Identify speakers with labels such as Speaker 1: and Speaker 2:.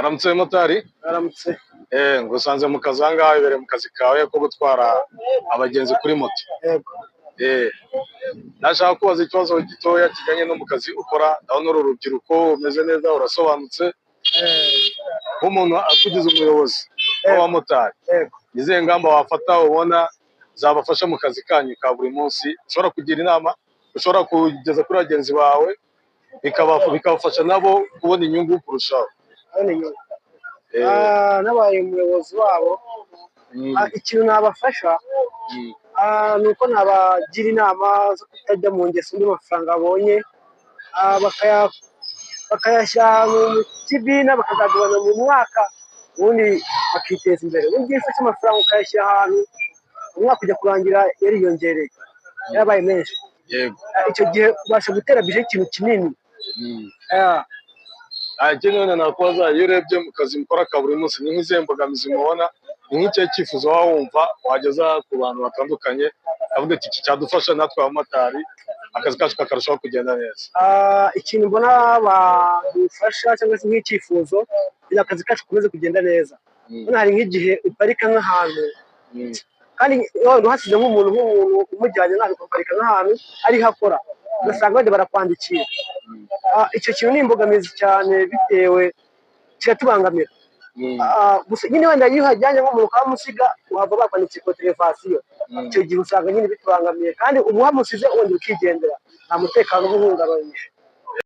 Speaker 1: Aramutse motari?
Speaker 2: Aramutse.
Speaker 1: Ngo usanze mu kazi ahangaha ibere mu kazi kawe ko gutwara abagenzi kuri moto.
Speaker 2: Yego.
Speaker 1: Nashaka kubaza ikibazo gitoya kijyanye no mu kazi ukora, ndabona uru rubyiruko umeze neza urasobanutse. Nk'umuntu akugize umuyobozi w'abamotari, izihe ngamba wafata ubona zabafasha mu kazi kanyu ka buri munsi, ushobora kugira inama, ushobora kugeza kuri bagenzi bawe bikabafasha nabo kubona inyungu kurushaho?
Speaker 2: Nabaye umuyobozi wabo, ikintu nabafasha nuko nabagira inama zo kutajya mu ngeso mbi amafaranga babonye, bakayashyira mu kibina bakazagabana mu mwaka, ubundi bakiteza imbere. Ubundi iyo ufashe amafaranga ukayashyira ahantu, umwaka ujya kurangira yariyongereye, yarabaye menshi. Icyo gihe ubasha gutera bije ikintu kinini.
Speaker 1: Ikindi wenda nakubaza, iyo urebye mu kazi mukora ka buri munsi, ni nk'izihe mbogamizi mubona, ni nk'ikihe cyifuzo waba wumva wageza ku bantu batandukanye avuga ati iki cyadufasha natwe abamotari akazi kacu kakarushaho kugenda neza?
Speaker 2: Ikintu mbona badufasha cyangwa se nk'icyifuzo kugira akazi kacu komeze kugenda neza, hari nk'igihe uparika nk'ahantu kandi uhasize nk'umuntu umujyanye nawe ukaparika nk'ahantu ariho akora, ugasanga bajya barakwandikira. Icyo kintu ni imbogamizi cyane, bitewe kiratubangamira. Gusa nyine wenda iyo uhajyanye nk'umuntu ukahamusiga uhava bakwandikiye koterevasiyo, icyo gihe usanga nyine bitubangamiye, kandi uba uhamusize wongera ukigendera, nta mutekano uba uhungabanyije.